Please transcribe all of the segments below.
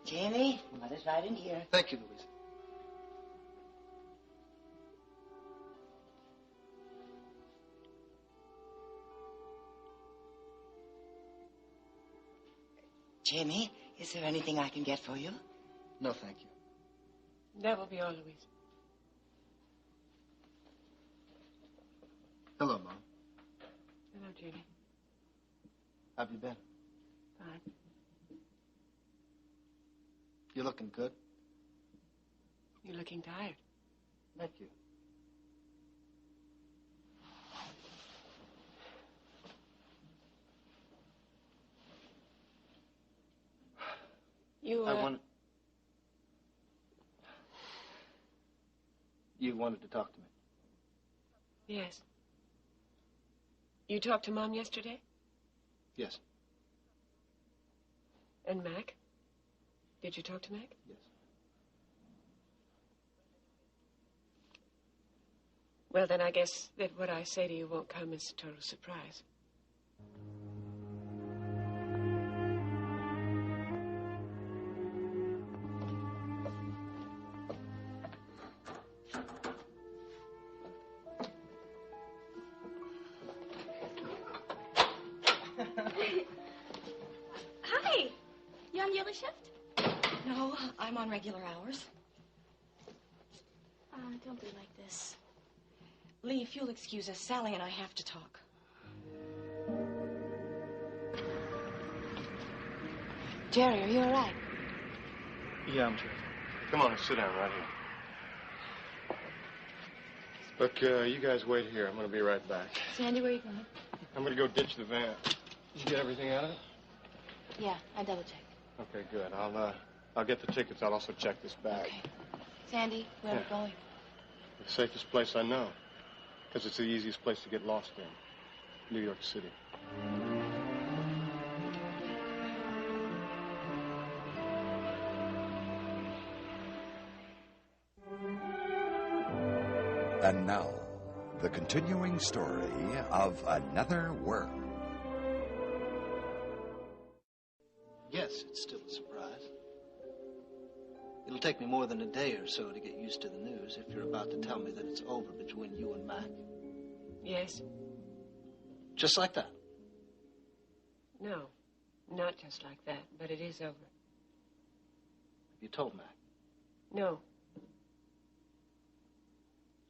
Jamie, Mother's right in here. Thank you, Louise. Jamie, is there anything I can get for you? No, thank you. That will be all, Louise. Hello, Mom. Hello, Judy. How have you been? Fine. You're looking good. You're looking tired. Thank you. You, You wanted to talk to me? Yes. You talked to Mom yesterday? Yes. And Mac? Did you talk to Mac? Yes. Well, then I guess that what I say to you won't come as a total surprise. Hi. You on yearly shift? No, I'm on regular hours. Don't be like this. Lee, if you'll excuse us, Sally and I have to talk. Jerry, are you all right? Yeah, I'm sure. Come on, sit down right here. Look, you guys wait here. I'm going to be right back. Sandy, where are you going? I'm going to go ditch the van. Did you get everything out of it? Yeah, I double-checked. Okay, good. I'll get the tickets. I'll also check this bag. Okay. Sandy, where are we going? The safest place I know. Because it's the easiest place to get lost in. New York City. And now, the continuing story of Another World. Yes, it's still a surprise. It'll take me more than a day or so to get used to the news if you're about to tell me that it's over between you and Mac. Yes. Just like that? No, not just like that, but it is over. You told Mac? No.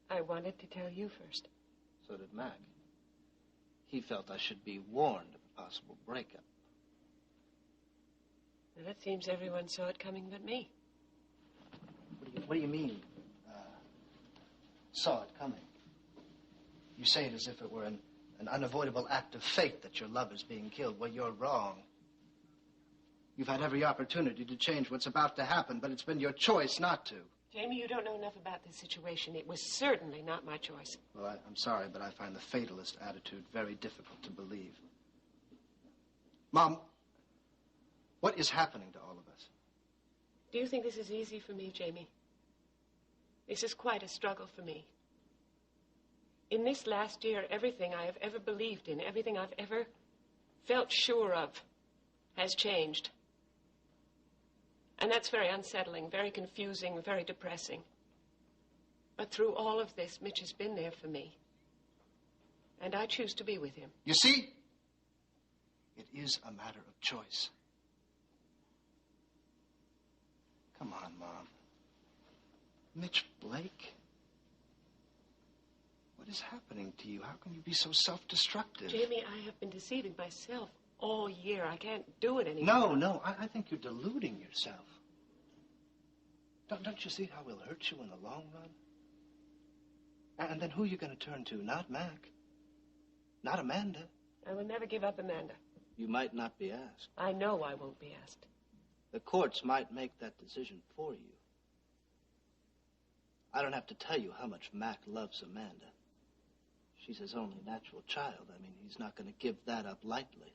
I wanted to tell you first. So did Mac. He felt I should be warned of a possible breakup. Well, it seems everyone saw it coming but me. What do you mean, saw it coming? You say it as if it were an unavoidable act of fate that your lover's being killed. Well, you're wrong. You've had every opportunity to change what's about to happen, but it's been your choice not to. Jamie, you don't know enough about this situation. It was certainly not my choice. Well, I'm sorry, but I find the fatalist attitude very difficult to believe. Mom, what is happening to all of us? Do you think this is easy for me, Jamie? This is quite a struggle for me. In this last year, everything I have ever believed in, everything I've ever felt sure of, has changed. And that's very unsettling, very confusing, very depressing. But through all of this, Mitch has been there for me. And I choose to be with him. You see? It is a matter of choice. Come on, Mom. Mitch Blake? What is happening to you? How can you be so self-destructive? Jamie, I have been deceiving myself all year. I can't do it anymore. No, I think you're deluding yourself. Don't you see how we'll hurt you in the long run? And then who are you going to turn to? Not Mac. Not Amanda. I will never give up Amanda. You might not be asked. I know I won't be asked. The courts might make that decision for you. I don't have to tell you how much Mac loves Amanda. She's his only natural child. I mean, he's not going to give that up lightly.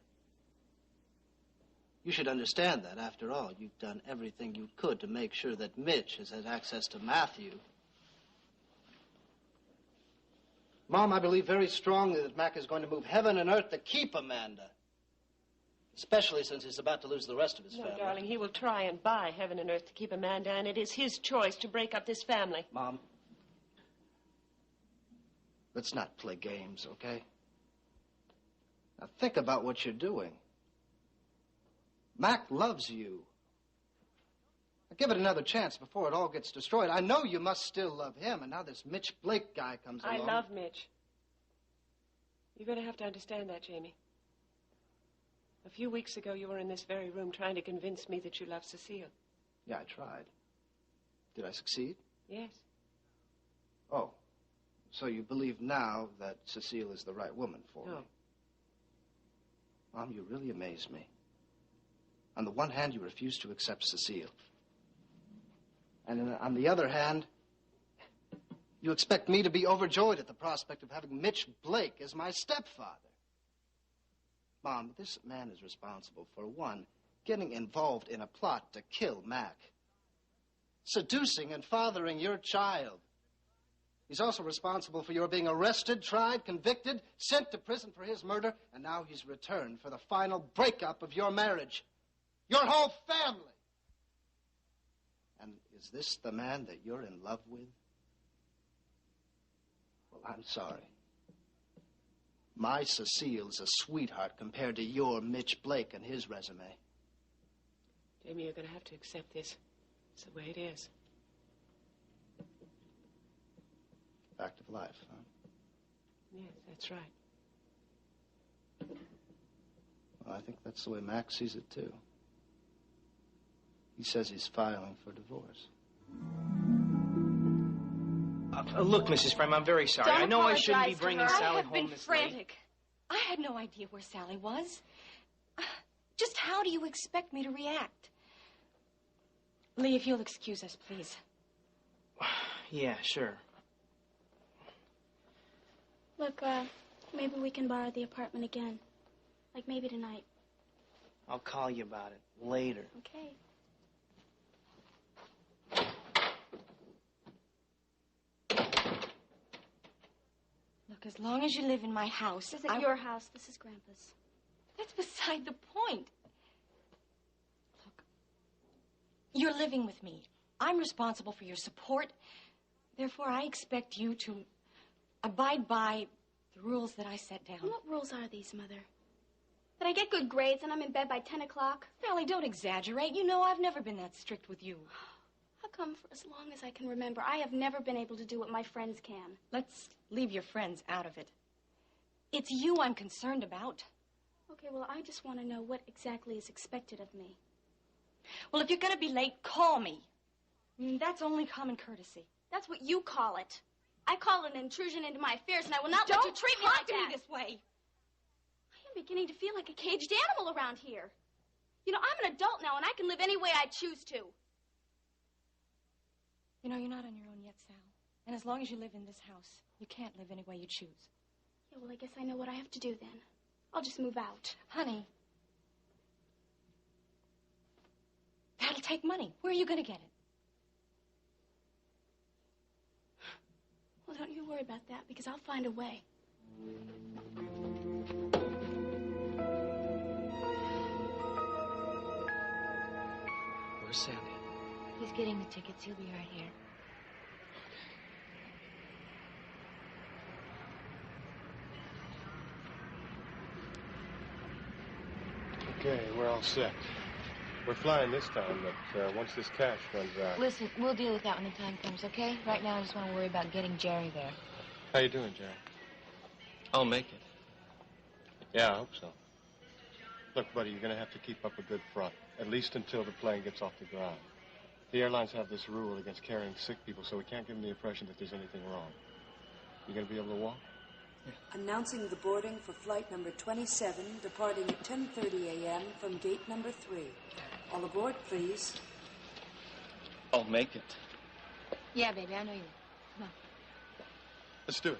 You should understand that, after all, you've done everything you could to make sure that Mitch has had access to Matthew. Mom, I believe very strongly that Mac is going to move heaven and earth to keep Amanda. Especially since he's about to lose the rest of his family. Darling, he will try and buy heaven and earth to keep Amanda, and it is his choice to break up this family. Mom, let's not play games, okay? Now think about what you're doing. Mac loves you. Now give it another chance before it all gets destroyed. I know you must still love him, and now this Mitch Blake guy comes along. I love Mitch. You're going to have to understand that, Jamie. A few weeks ago, you were in this very room trying to convince me that you love Cecile. Yeah, I tried. Did I succeed? Yes. Oh, so you believe now that Cecile is the right woman for me? Mom, you really amaze me. On the one hand, you refuse to accept Cecile. And on the other hand, you expect me to be overjoyed at the prospect of having Mitch Blake as my stepfather. Mom, this man is responsible for, one, getting involved in a plot to kill Mac, seducing and fathering your child. He's also responsible for your being arrested, tried, convicted, sent to prison for his murder, and now he's returned for the final breakup of your marriage. Your whole family. And is this the man that you're in love with? Well, I'm sorry. My Cecile's a sweetheart compared to your Mitch Blake and his resume. Jamie, you're going to have to accept this. It's the way it is. Fact of life, huh? Yes, that's right. Well, I think that's the way Max sees it, too. He says he's filing for divorce. Look, Mrs. Frame, I'm very sorry. I know I shouldn't be bringing Sally home this late. I have been frantic. I had no idea where Sally was. Just how do you expect me to react? Lee, if you'll excuse us, please. Yeah, sure. Look, maybe we can borrow the apartment again. Like maybe tonight. I'll call you about it later. Okay. Look, as long as you live in my house... This isn't your house. This is Grandpa's. That's beside the point. Look, you're living with me. I'm responsible for your support. Therefore, I expect you to abide by the rules that I set down. And what rules are these, Mother? That I get good grades and I'm in bed by 10 o'clock? Sally, don't exaggerate. You know I've never been that strict with you. How come for as long as I can remember, I have never been able to do what my friends can? Let's leave your friends out of it. It's you I'm concerned about. Okay, well, I just want to know what exactly is expected of me. Well, if you're going to be late, call me. That's only common courtesy. That's what you call it. I call it an intrusion into my affairs, and I will not let you treat me like that. Don't talk to me this way. I am beginning to feel like a caged animal around here. You know, I'm an adult now, and I can live any way I choose to. You know, you're not on your own yet, Sal. And as long as you live in this house, you can't live any way you choose. Yeah, well, I guess I know what I have to do then. I'll just move out. Honey, that'll take money. Where are you going to get it? Well, don't you worry about that, because I'll find a way. Where's Sandy? He's getting the tickets. He'll be right here. Okay, we're all set. We're flying this time, but once this cash runs out... Listen, we'll deal with that when the time comes, okay? Right now, I just want to worry about getting Jerry there. How you doing, Jerry? I'll make it. Yeah, I hope so. Look, buddy, you're going to have to keep up a good front, at least until the plane gets off the ground. The airlines have this rule against carrying sick people, so we can't give them the impression that there's anything wrong. You going to be able to walk? Announcing the boarding for flight number 27, departing at 10:30 a.m. from gate number 3. All aboard, please. I'll make it. Yeah, baby, I know you will. Come on. Let's do it.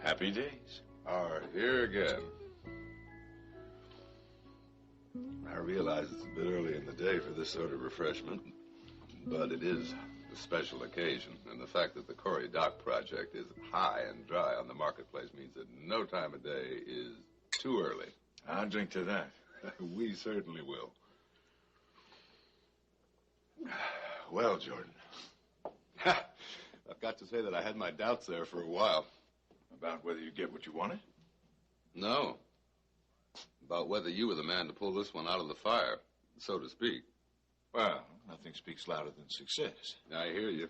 Happy days are here again. I realize it's a bit early in the day for this sort of refreshment, but it is a special occasion, and the fact that the Cory Dock project is high and dry on the marketplace means that no time of day is too early. I'll drink to that. We certainly will. Well, Jordan. I've got to say that I had my doubts there for a while. About whether you get what you wanted? No. About whether you were the man to pull this one out of the fire, so to speak. Well, nothing speaks louder than success. I hear you.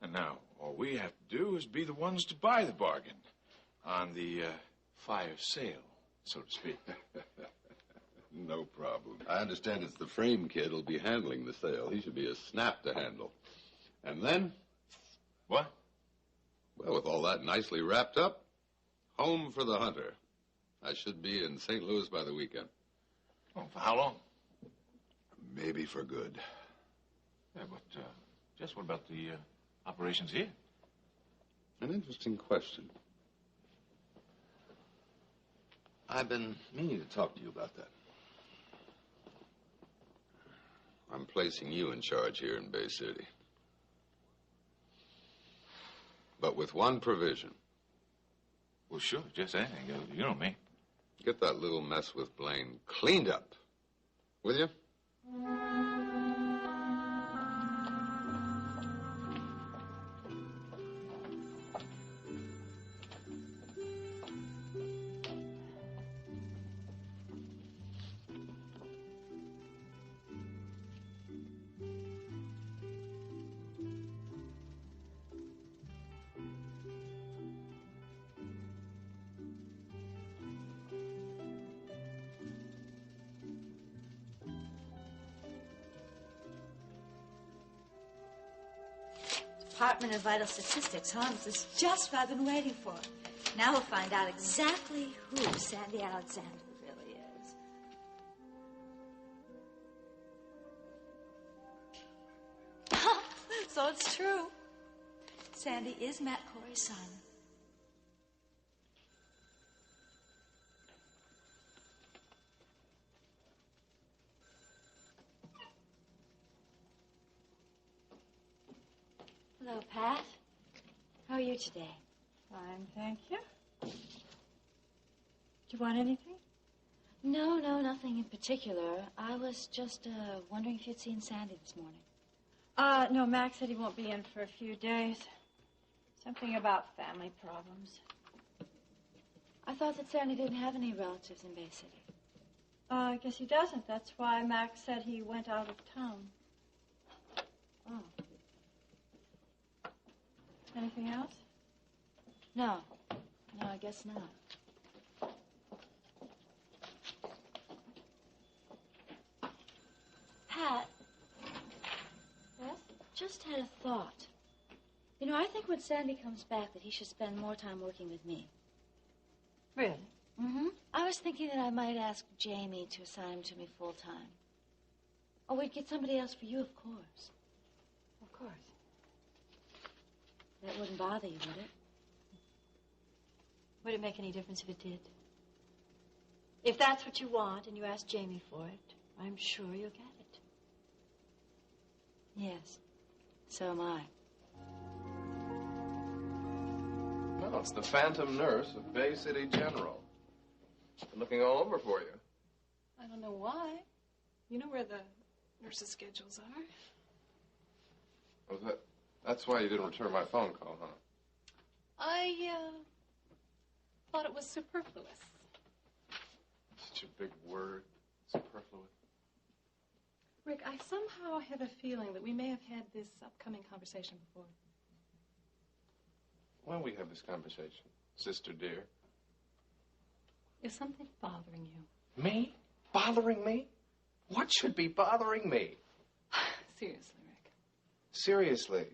And now, all we have to do is be the ones to buy the bargain on the fire sale, so to speak. No problem. I understand it's the frame kid who'll be handling the sale. He should be a snap to handle. And then? What? Well, with all that nicely wrapped up, home for the hunter. I should be in St. Louis by the weekend. Oh, for how long? Maybe for good. Yeah, but, Jess, what about the operations here? An interesting question. I've been meaning to talk to you about that. I'm placing you in charge here in Bay City. But with one provision. Well, sure, just anything. You know me. Get that little mess with Blaine cleaned up. Will you? Department of Vital Statistics, huh? This is just what I've been waiting for. Now we'll find out exactly who Sandy Alexander really is. So it's true. Sandy is Matt Cory's son. Hello, Pat. How are you today? Fine, thank you. Do you want anything? No, nothing in particular. I was just wondering if you'd seen Sandy this morning. No, Max said he won't be in for a few days. Something about family problems. I thought that Sandy didn't have any relatives in Bay City. I guess he doesn't. That's why Max said he went out of town. Oh. Anything else? No, I guess not. Pat. Yes? Just had a thought. You know, I think when Sandy comes back that he should spend more time working with me. Really? Mm-hmm. I was thinking that I might ask Jamie to assign him to me full time. Or we'd get somebody else for you, of course. Of course. That wouldn't bother you, would it? Would it make any difference if it did? If that's what you want and you ask Jamie for it, I'm sure you'll get it. Yes. So am I. No, it's the phantom nurse of Bay City General. Been looking all over for you. I don't know why. You know where the nurses' schedules are. Was that's why you didn't return my phone call, huh? I thought it was superfluous. Such a big word, superfluous. Rick, I somehow have a feeling that we may have had this upcoming conversation before. When we have this conversation, sister dear? Is something bothering you? Me? Bothering me? What should be bothering me? Seriously, Rick. Seriously.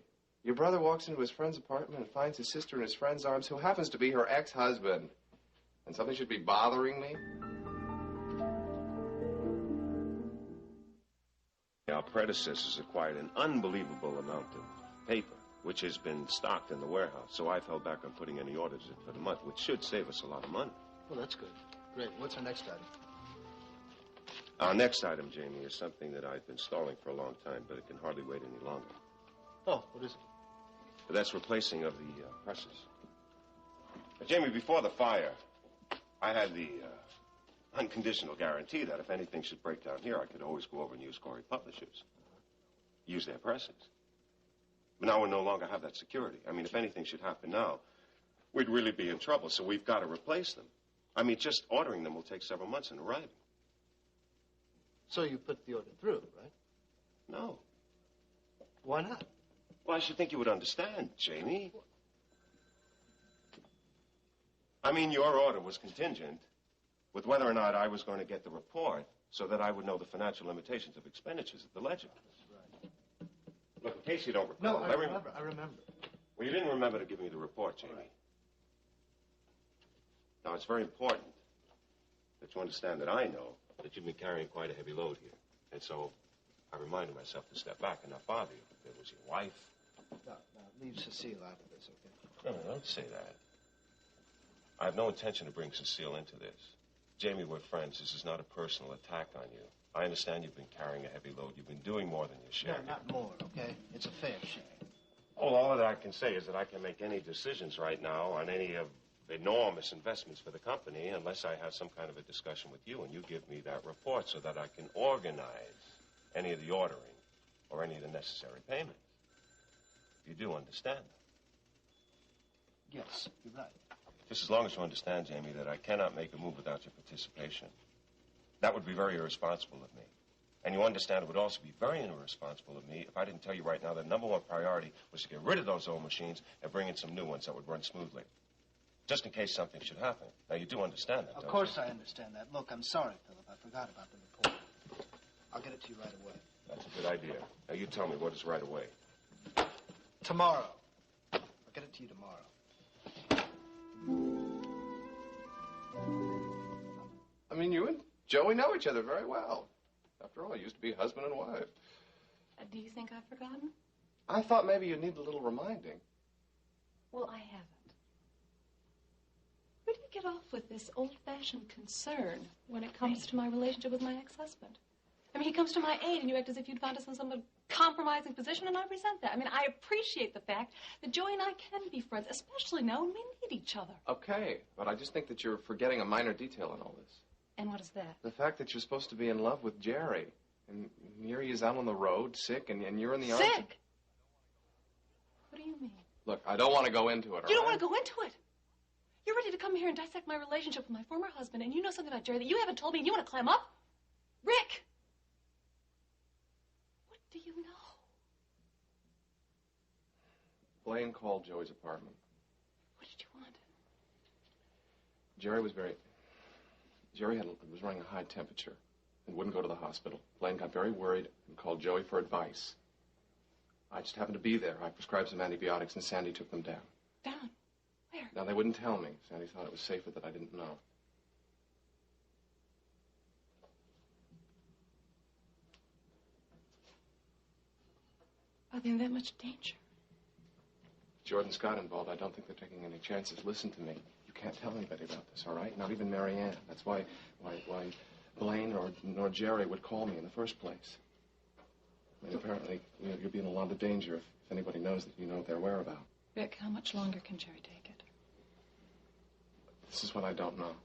Your brother walks into his friend's apartment and finds his sister in his friend's arms, who happens to be her ex-husband. And something should be bothering me? Our predecessors acquired an unbelievable amount of paper, which has been stocked in the warehouse. So I've held back on putting any orders in for the month, which should save us a lot of money. Well, that's good. Great. What's our next item? Our next item, Jamie, is something that I've been stalling for a long time, but it can hardly wait any longer. Oh, what is it? That's replacing of the presses. Jamie, before the fire, I had the unconditional guarantee that if anything should break down here, I could always go over and use Cory Publishers. Use their presses. But now we no longer have that security. I mean, if anything should happen now, we'd really be in trouble, so we've got to replace them. I mean, just ordering them will take several months in arriving. So you put the order through, right? No. Why not? Well, I should think you would understand, Jamie. I mean, your order was contingent with whether or not I was going to get the report so that I would know the financial limitations of expenditures at the Ledger. Right. Look, in case you don't recall... No, I remember. Well, you didn't remember to give me the report, Jamie. Right. Now, it's very important that you understand that I know that you've been carrying quite a heavy load here. And so I reminded myself to step back and not bother you. There was your wife. No, leave Cecile out of this, okay? No, don't say that. I have no intention to bring Cecile into this. Jamie, we're friends. This is not a personal attack on you. I understand you've been carrying a heavy load. You've been doing more than your share. No, not more, okay? It's a fair share. Oh, all that I can say is that I can make any decisions right now on any of enormous investments for the company unless I have some kind of a discussion with you and you give me that report so that I can organize any of the ordering or any of the necessary payments. You do understand? Yes, you're right. Just as long as you understand, Jamie, that I cannot make a move without your participation. That would be very irresponsible of me. And you understand it would also be very irresponsible of me if I didn't tell you right now that number one priority was to get rid of those old machines and bring in some new ones that would run smoothly. Just in case something should happen. Now, you do understand that, don't you? Of course I understand that. Look, I'm sorry, Philip. I forgot about the report. I'll get it to you right away. That's a good idea. Now, you tell me what is right away. Tomorrow. I'll get it to you tomorrow. I mean, you and Joey know each other very well. After all, you used to be husband and wife. Do you think I've forgotten? I thought maybe you'd need a little reminding. Well, I haven't. Where do you get off with this old-fashioned concern when it comes to my relationship with my ex-husband? I mean, he comes to my aid, and you act as if you'd found us in some compromising position, and I resent that. I mean, I appreciate the fact that Joey and I can be friends, especially now when we need each other. Okay, but I just think that you're forgetting a minor detail in all this. And what is that? The fact that you're supposed to be in love with Jerry. And here he is out on the road, sick, and you're in the arms. Sick? What do you mean? Look, I don't want to go into it, You don't want to go into it? You're ready to come here and dissect my relationship with my former husband, and you know something about Jerry that you haven't told me, and you want to climb up? Rick! What do you know? Blaine called Joey's apartment. What did you want? Jerry was running a high temperature and wouldn't go to the hospital. Blaine got very worried and called Joey for advice. I just happened to be there. I prescribed some antibiotics, and Sandy took them down. Down? Where? Now, they wouldn't tell me. Sandy thought it was safer that I didn't know. Are they in that much danger? Jordan Scott involved. I don't think they're taking any chances. Listen to me. You can't tell anybody about this, all right? Not even Marianne. That's why Blaine nor Jerry would call me in the first place. I mean, apparently, you'll be in a lot of danger if anybody knows that you know their whereabouts. Rick, how much longer can Jerry take it? This is what I don't know.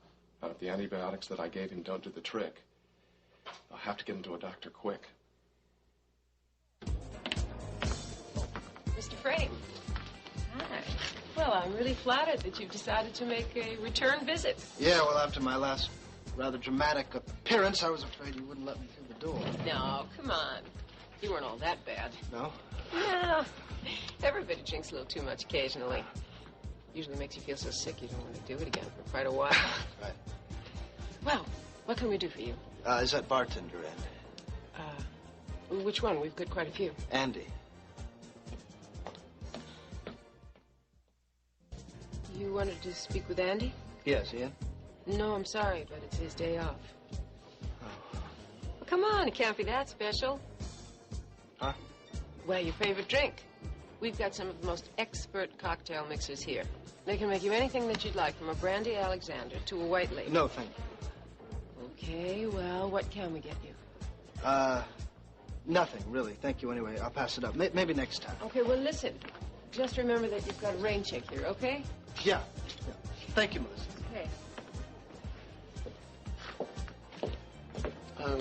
Now, if the antibiotics that I gave him don't do the trick, I'll have to get him to a doctor quick. Mr. Frame. Hi. Well, I'm really flattered that you've decided to make a return visit. Yeah, well, after my last rather dramatic appearance, I was afraid you wouldn't let me through the door. No, come on. You weren't all that bad. No? No. Everybody drinks a little too much occasionally. Usually makes you feel so sick you don't want to do it again for quite a while. Right. Well, what can we do for you? Is that bartender in? Which one? We've got quite a few. Andy. You wanted to speak with Andy? Yes, Ian? No, I'm sorry, but it's his day off. Oh. Well, come on, it can't be that special. Huh? Well, your favorite drink. We've got some of the most expert cocktail mixers here. They can make you anything that you'd like, from a brandy Alexander to a white label. No, thank you. Okay, well, what can we get you? Nothing, really. Thank you anyway. I'll pass it up. Maybe next time. Okay, well, listen. Just remember that you've got a rain check here, okay? Yeah. Thank you, Melissa. Okay.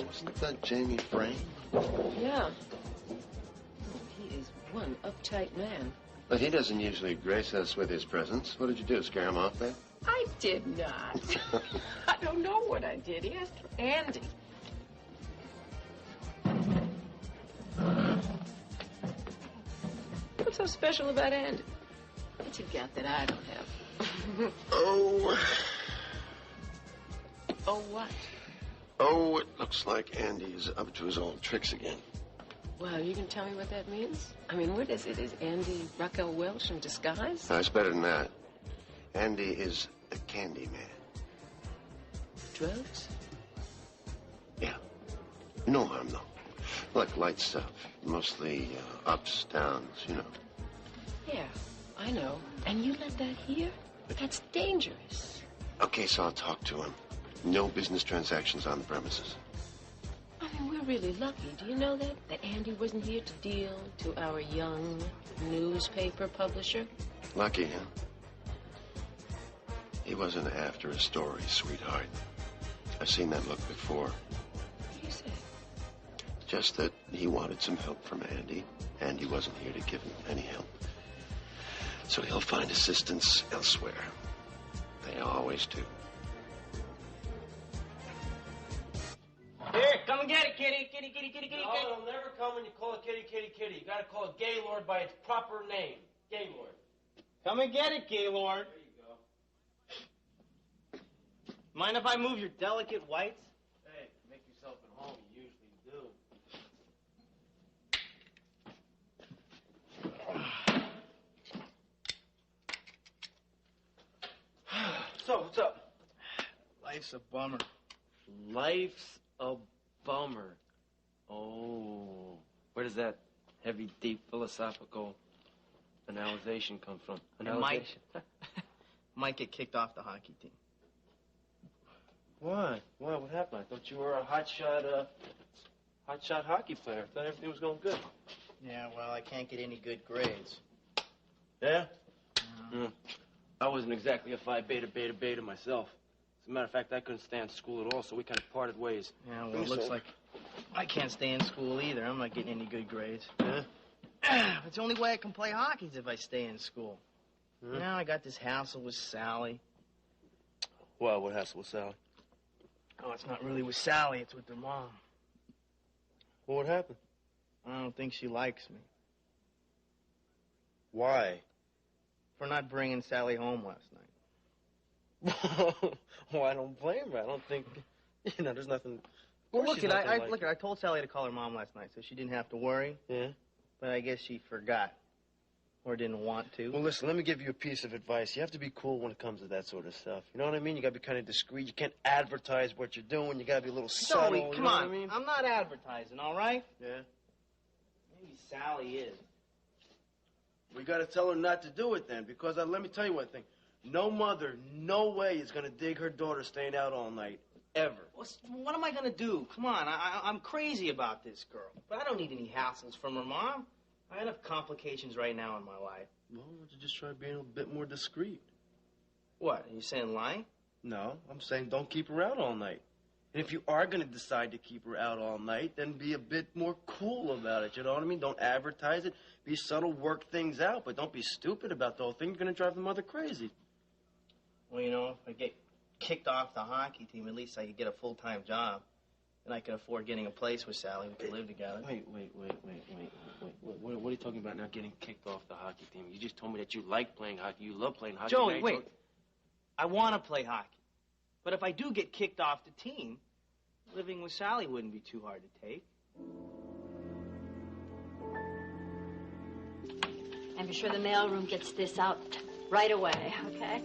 Wasn't that Jamie Frame? Yeah. He is one uptight man. But he doesn't usually grace us with his presence. What did you do, scare him off there? I did not. I don't know what I did. He asked for Andy. What's so special about Andy? What you got that I don't have? Oh. Oh, what? Oh, it looks like Andy is up to his old tricks again. Well, you can tell me what that means? I mean, what is it? Is Andy Raquel Welch in disguise? No, it's better than that. Andy is a candy man. Drugs? Yeah. No harm, though. Like light stuff. Mostly ups, downs, you know. Yeah, I know. And you let that here? That's dangerous. Okay, so I'll talk to him. No business transactions on the premises. I mean, we're really lucky. Do you know that? That Andy wasn't here to deal to our young newspaper publisher? Lucky, huh? He wasn't after a story, sweetheart. I've seen that look before. What do you say? Just that he wanted some help from Andy. Andy wasn't here to give him any help. So he'll find assistance elsewhere. They always do. Here, come and get it, kitty, kitty, kitty, kitty, kitty. No, it'll never come when you call it kitty, kitty, kitty. You gotta call it Gaylord by its proper name. Gaylord. Come and get it, Gaylord. There you go. Mind if I move your delicate whites? Hey, make yourself at home. You usually do. So, what's up? Life's a bummer. Life's a bummer. Oh, where does that heavy, deep, philosophical analyzation come from? Might get kicked off the hockey team. Why? Why? What happened? I thought you were a hotshot hockey player. I thought everything was going good. Yeah, well, I can't get any good grades. Yeah? I wasn't exactly a Phi Beta Beta Beta myself. As a matter of fact, I couldn't stand school at all, so we kind of parted ways. Yeah, well, it looks like I can't stay in school either. I'm not getting any good grades. Yeah? It's the only way I can play hockey is if I stay in school. Hmm? Now I got this hassle with Sally. Well, what hassle with Sally? Oh, it's not really with Sally. It's with their mom. Well, what happened? I don't think she likes me. Why? For not bringing Sally home last night. Well, I don't blame her. I don't think, there's nothing. Well, look, I told Sally to call her mom last night so she didn't have to worry. Yeah? But I guess she forgot. Or didn't want to. Well, listen, let me give you a piece of advice. You have to be cool when it comes to that sort of stuff. You know what I mean? You gotta be kind of discreet. You can't advertise what you're doing. You gotta be a little subtle. Joey, come on. I mean? I'm not advertising, all right? Yeah? Maybe Sally is. We gotta tell her not to do it then, because let me tell you one thing. No mother, no way is gonna dig her daughter staying out all night. Ever. What am I gonna do? Come on, I'm crazy about this girl. But I don't need any hassles from her mom. I have enough complications right now in my life. Well, why don't you just try being a bit more discreet? What, are you saying lying? No, I'm saying don't keep her out all night. And if you are going to decide to keep her out all night, then be a bit more cool about it, you know what I mean? Don't advertise it. Be subtle, work things out, but don't be stupid about the whole thing. You're going to drive the mother crazy. Well, if I get kicked off the hockey team, at least I could get a full-time job. And I could afford getting a place with Sally. We could live together. Wait. What are you talking about now, getting kicked off the hockey team? You just told me that you like playing hockey. You love playing hockey. Joey, wait. I want to play hockey. But if I do get kicked off the team, living with Sally wouldn't be too hard to take. And be sure the mailroom gets this out right away, okay?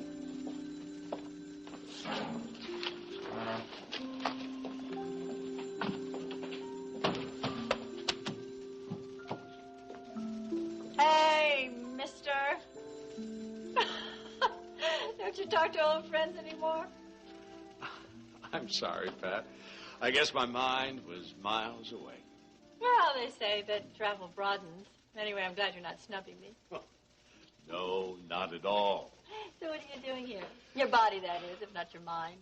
Hey, mister. Don't you talk to old friends anymore? I'm sorry, Pat. I guess my mind was miles away. Well, they say that travel broadens. Anyway, I'm glad you're not snubbing me. No, not at all. So what are you doing here? Your body, that is, if not your mind.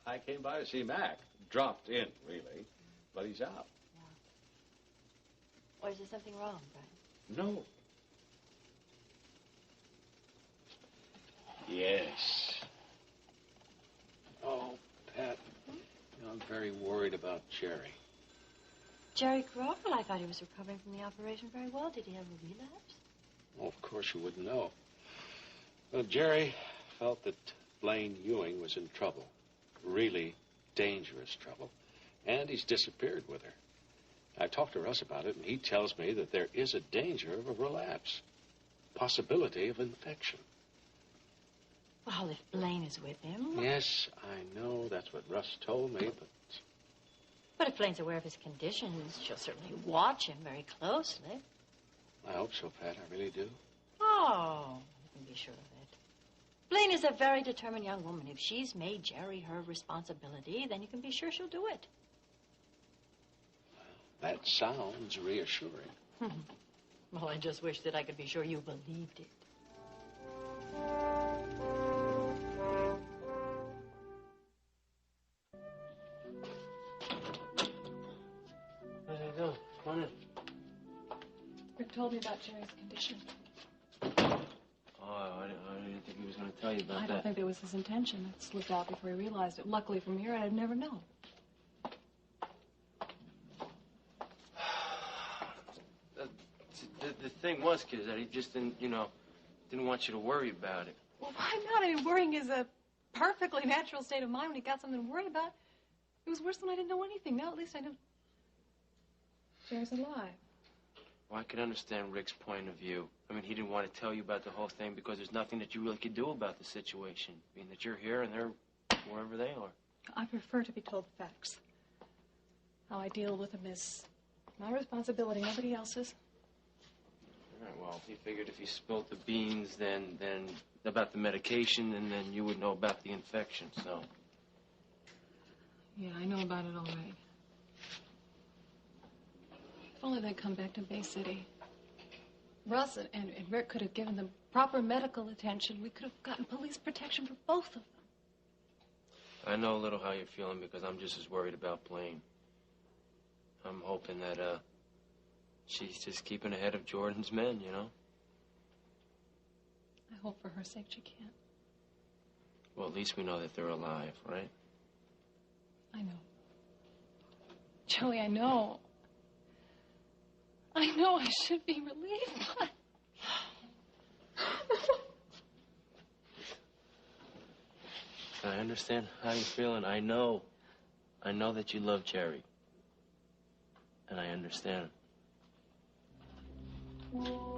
I came by to see Mac. Dropped in, really. But he's out. Or is there something wrong, Brian? No. Yes. Oh, Pat, I'm very worried about Jerry. Jerry Crawford, I thought he was recovering from the operation very well. Did he have a relapse? Well, of course you wouldn't know. Well, Jerry felt that Blaine Ewing was in trouble. Really dangerous trouble. And he's disappeared with her. I talked to Russ about it, and he tells me that there is a danger of a relapse. Possibility of infection. Well, if Blaine is with him... Yes, I know. That's what Russ told me, but... But if Blaine's aware of his conditions, she'll certainly watch him very closely. I hope so, Pat. I really do. Oh, you can be sure of it. Blaine is a very determined young woman. If she's made Jerry her responsibility, then you can be sure she'll do it. That sounds reassuring. Well, I just wish that I could be sure you believed it. How's it going? Come on in. Rick told me about Jerry's condition. Oh, I didn't think he was going to tell you about that. I don't think that was his intention. It slipped out before he realized it. Luckily from here, I'd never known. The thing was, kid, that he just didn't want you to worry about it. Well, why not? I mean, worrying is a perfectly natural state of mind when you got something to worry about. It was worse when I didn't know anything. Now at least I know Jerry's alive. Well, I can understand Rick's point of view. I mean, he didn't want to tell you about the whole thing because there's nothing that you really could do about the situation. Being that you're here and they're wherever they are. I prefer to be told the facts. How I deal with them is my responsibility, nobody else's. All right, well, he figured if he spilled the beans, then about the medication, and then you would know about the infection, so. Yeah, I know about it already. If only they'd come back to Bay City. Russ and Rick could have given them proper medical attention. We could have gotten police protection for both of them. I know a little how you're feeling because I'm just as worried about Blaine. I'm hoping that, she's just keeping ahead of Jordan's men, you know? I hope for her sake she can't. Well, at least we know that they're alive, right? I know. Joey, I know. I know I should be relieved, but... I understand how you're feeling. I know that you love Jerry. And I understand. Oh,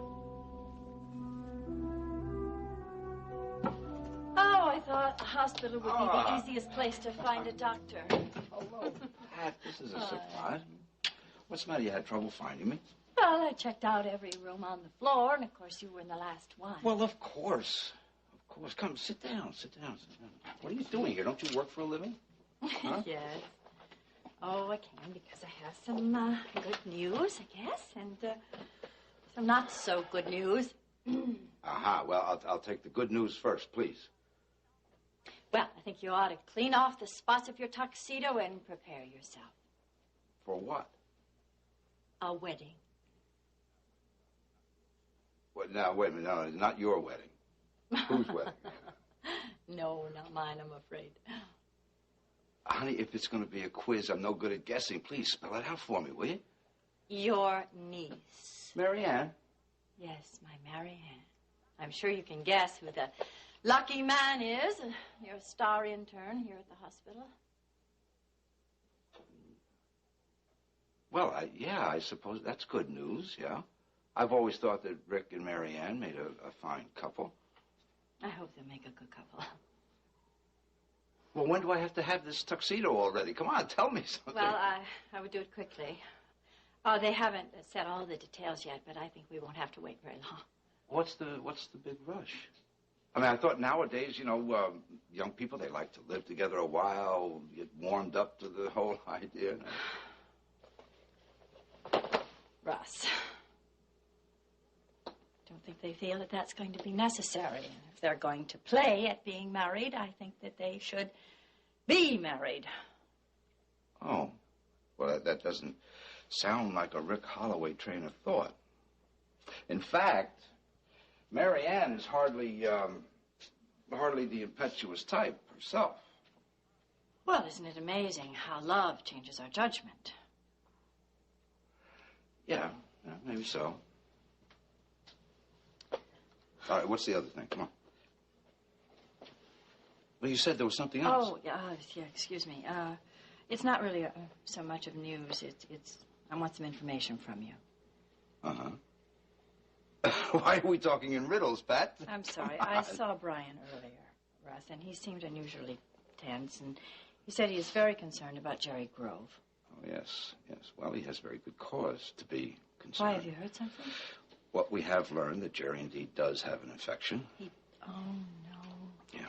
I thought a hospital would be the easiest place to find a doctor. Hello, Pat. This is a surprise. What's the matter? You had trouble finding me? Well, I checked out every room on the floor, and of course you were in the last one. Well, of course. Of course. Come, sit down. Sit down. Sit down. What are you doing here? Don't you work for a living? Huh? Yes. Oh, I came because I have some good news, I guess, and some not so good news. Aha. Well, I'll take the good news first, please. Well, I think you ought to clean off the spots of your tuxedo and prepare yourself. For what? A wedding. Well, now, wait a minute. No, not your wedding. Whose wedding? No, not mine, I'm afraid. Honey, if it's going to be a quiz, I'm no good at guessing. Please spell it out for me, will you? Your niece. Marianne? Yes, my Marianne. I'm sure you can guess who the lucky man is. You're a star intern here at the hospital. Well, yeah, I suppose that's good news, yeah. I've always thought that Rick and Marianne made a fine couple. I hope they'll make a good couple. Well, when do I have to have this tuxedo already? Come on, tell me something. Well, I would do it quickly. They haven't said all the details yet, but I think we won't have to wait very long. What's the big rush? I mean, I thought nowadays, young people, they like to live together a while, get warmed up to the whole idea. Russ. Don't think they feel that that's going to be necessary. And if they're going to play at being married, I think that they should be married. Oh, well, that doesn't sound like a Rick Holloway train of thought. In fact, Marianne is hardly the impetuous type herself. Well, isn't it amazing how love changes our judgment? Yeah, maybe so. All right, what's the other thing? Come on. Well, you said there was something else. Oh, yeah, excuse me. It's not really so much of news. It's I want some information from you. Uh-huh. Why are we talking in riddles, Pat? I'm sorry. I saw Brian earlier, Russ, and he seemed unusually tense, and he said he is very concerned about Jerry Grove. Oh, yes. Well, he has very good cause to be concerned. Why, have you heard something? What we have learned that Jerry indeed does have an infection. Oh, no. Yeah.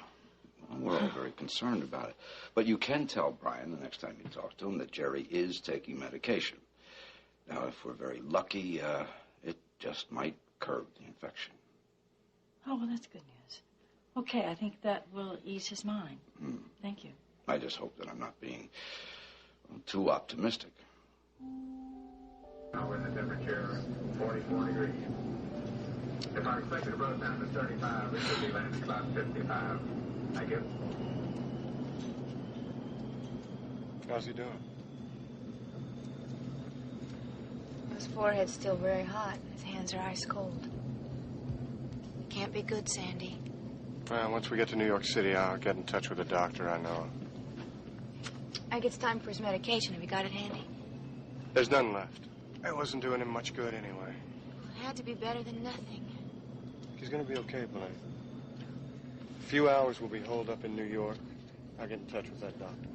Well, we're all very concerned about it. But you can tell Brian the next time you talk to him that Jerry is taking medication. Now, if we're very lucky, it just might curb the infection. Oh, well, that's good news. Okay, I think that will ease his mind. Thank you. I just hope that I'm not being too optimistic. Now with the temperature 44 degrees. If our expected road time is 35, it should be landing about 55. Thank you. How's he doing? His forehead's still very hot. His hands are ice cold. It can't be good, Sandy. Well, once we get to New York City, I'll get in touch with a doctor I know. I think it's time for his medication. Have you got it handy? There's none left. It wasn't doing him much good anyway. It had to be better than nothing. He's gonna be okay, Blaine. A few hours we'll be holed up in New York. I'll get in touch with that doctor.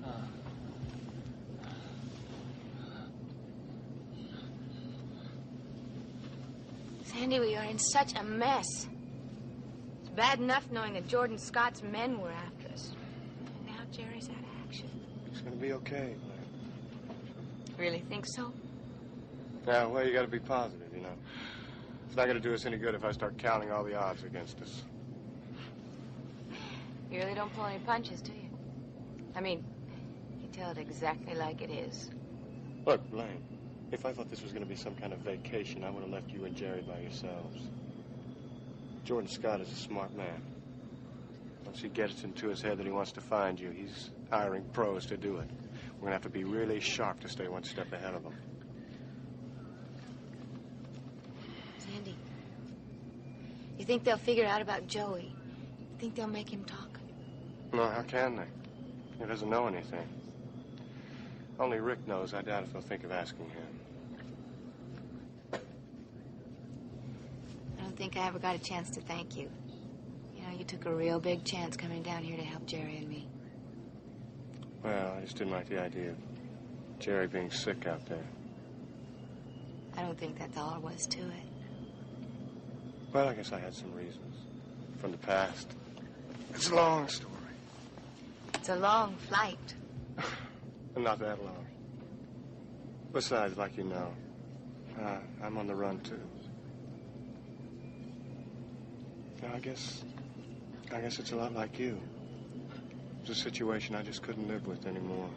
Sandy, we are in such a mess. It's bad enough knowing that Jordan Scott's men were after us. And now Jerry's out of action. It's gonna be okay, Blaine. Really think so? Yeah, well, you gotta be positive, you know. It's not gonna do us any good if I start counting all the odds against us. You really don't pull any punches, do you? I mean, you tell it exactly like it is. Look, Blaine, if I thought this was gonna be some kind of vacation, I would have left you and Jerry by yourselves. Jordan Scott is a smart man. Once he gets into his head that he wants to find you, he's hiring pros to do it. We're gonna have to be really sharp to stay one step ahead of him. Sandy, you think they'll figure out about Joey? You think they'll make him talk? No, how can they? He doesn't know anything. Only Rick knows. I doubt if they'll think of asking him. I don't think I ever got a chance to thank you. You know, you took a real big chance coming down here to help Jerry and me. Well, I just didn't like the idea of Jerry being sick out there. I don't think that's all there was to it. Well, I guess I had some reasons. From the past. It's a long story. It's a long flight. Not that long. Besides, like you know, I'm on the run, too. I guess it's a lot like you. It's a situation I just couldn't live with anymore.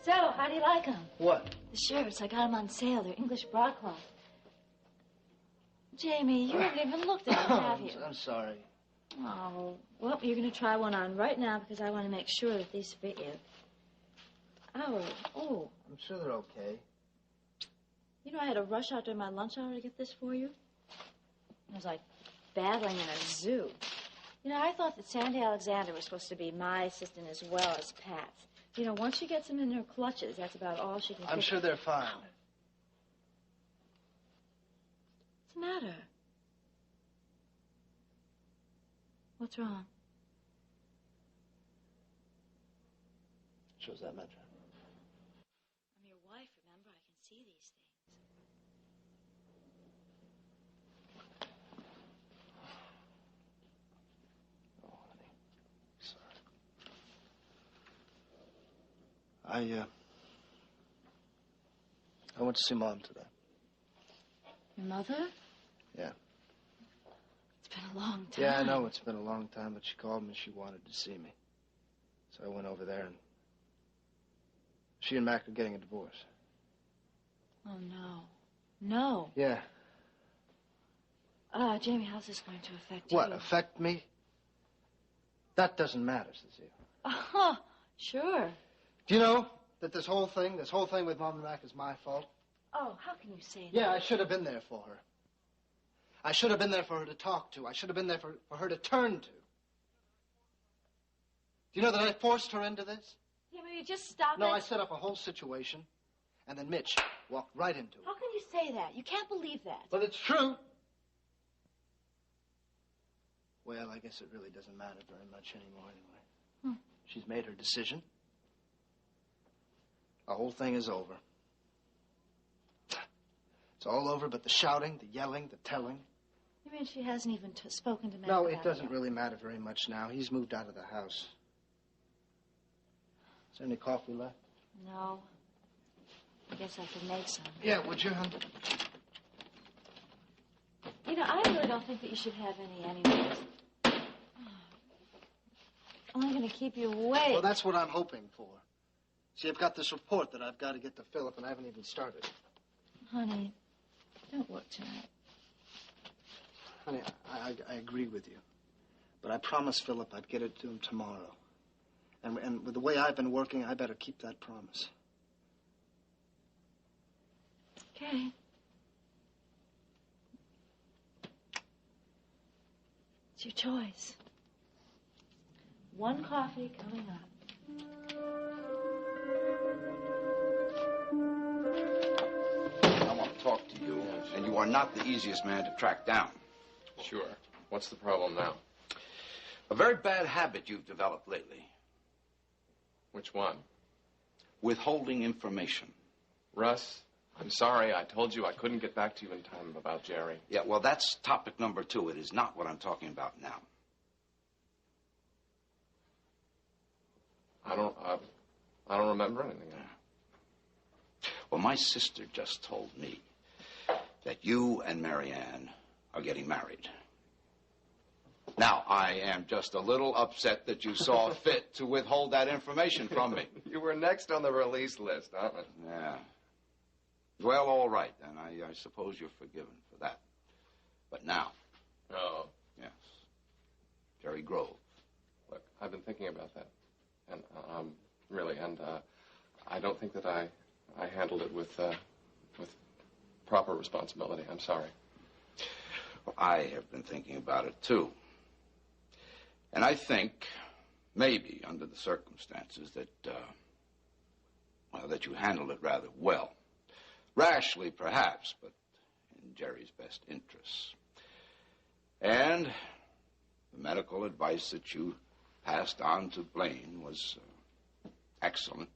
So, how do you like them? What? The shirts. I got them on sale. They're English broadcloth. Jamie, you haven't even looked at them, have you? I'm sorry. Oh, well, you're going to try one on right now because I want to make sure that these fit you. Oh. I'm sure they're okay. You know, I had to rush out during my lunch hour to get this for you. It was like battling in a zoo. You know, I thought that Sandy Alexander was supposed to be my assistant as well as Pat's. You know, once she gets them in her clutches, that's about all she can I'm sure they're fine. What's the matter? What's wrong? Shows that matter. I'm your wife, remember? I can see I went to see Mom today. Your mother? Yeah. It's been a long time. Yeah, I know it's been a long time, but she called me. She wanted to see me. So I went over there, and she and Mac are getting a divorce. Oh, no. No. Yeah. Jamie, how's this going to affect you? What, affect me? That doesn't matter, Cecile. Uh-huh. Sure. Do you know that this whole thing with Mom and Mac is my fault? Oh, how can you say that? Yeah, I should have been there for her. I should have been there for her to talk to. I should have been there for her to turn to. Do you know that I forced her into this? Yeah, will you just stop No, it? I set up a whole situation, and then Mitch walked right into it. How can you say that? You can't believe that. But it's true. Well, I guess it really doesn't matter very much anymore anyway. She's made her decision. The whole thing is over. It's all over but the shouting, the yelling, the telling. You mean she hasn't even spoken to Mac No, about it doesn't yet? really matter very much now. He's moved out of the house. Is there any coffee left? No. I guess I could make some. Yeah, would you, hon? You know, I really don't think that you should have any anyways. Only going to keep you awake. Well, that's what I'm hoping for. See, I've got this report that I've got to get to Philip, and I haven't even started. Honey, don't work tonight. Honey, I agree with you. But I promised Philip I'd get it to him tomorrow. And with the way I've been working, I better keep that promise. Okay. It's your choice. One coffee coming up. I want to talk to you, and you are not the easiest man to track down. Sure. What's the problem now? A very bad habit you've developed lately. Which one? Withholding information. Russ, I'm sorry. I told you I couldn't get back to you in time about Jerry. Yeah, well, that's topic number 2. It is not what I'm talking about now. I don't remember anything. Well, my sister just told me that you and Marianne are getting married. Now, I am just a little upset that you saw fit to withhold that information from me. You were next on the release list, aren't you? Yeah. Well, all right, then. I suppose you're forgiven for that. But now. Oh. Yes. Jerry Grove. Look, I've been thinking about that. And, really, and, I don't think that I handled it with proper responsibility. I'm sorry. Well, I have been thinking about it, too. And I think, maybe, under the circumstances, that you handled it rather well. Rashly, perhaps, but in Jerry's best interests. And the medical advice that you passed on to Blaine was excellent.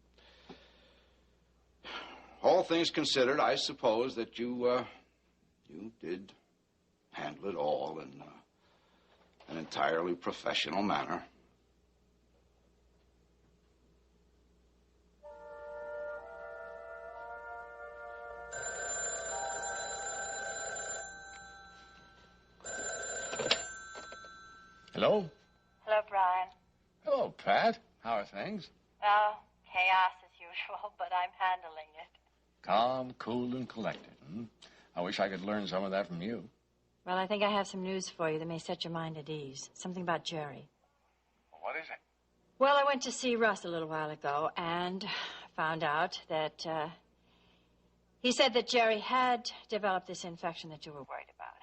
All things considered, I suppose that you did handle it all in an entirely professional manner. Hello? Hello, Brian. Hello, Pat. How are things? Oh, chaos as usual, but I'm handling it. Calm, cool, and collected. I wish I could learn some of that from you. Well, I think I have some news for you that may set your mind at ease. Something about Jerry. What is it? Well, I went to see Russ a little while ago and found out that he said that Jerry had developed this infection that you were worried about.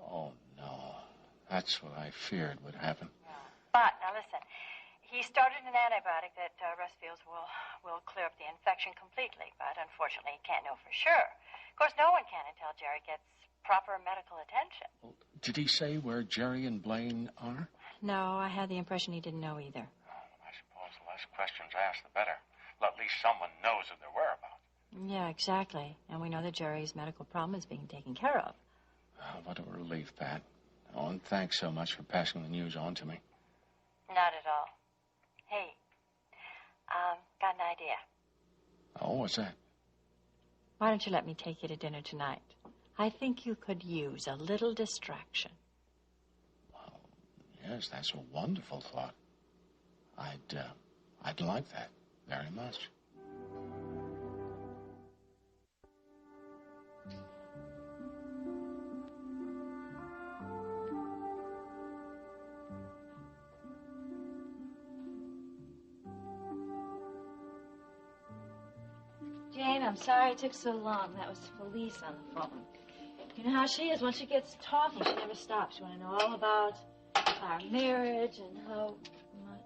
Oh, no. That's what I feared would happen. But, now listen, he started an antibiotic that Russ feels will clear up the infection completely, but unfortunately he can't know for sure. Of course, no one can until Jerry gets proper medical attention. Did he say where Jerry and Blaine are? No, I had the impression he didn't know either. I suppose the less questions asked, the better. Well, at least someone knows of their whereabouts. Yeah, exactly. And we know that Jerry's medical problem is being taken care of. Oh, what a relief, Pat. Oh, and thanks so much for passing the news on to me. Not at all. Hey, got an idea. what's that? Why don't you let me take you to dinner tonight? I think you could use a little distraction. Yes, that's a wonderful thought. I'd like that very much. Jane, I'm sorry it took so long. That was Felice on the phone. You know how she is. Once she gets talking, she never stops. She want to know all about our marriage and how much.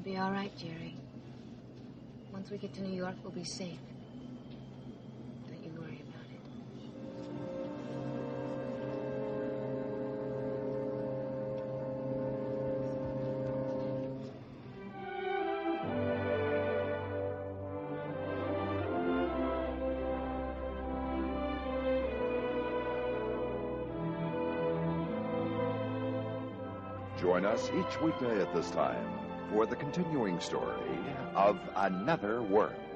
Be all right, Jerry. Once we get to New York, we'll be safe. Don't you worry about it. Join us each weekday at this time for the continuing story of Another World.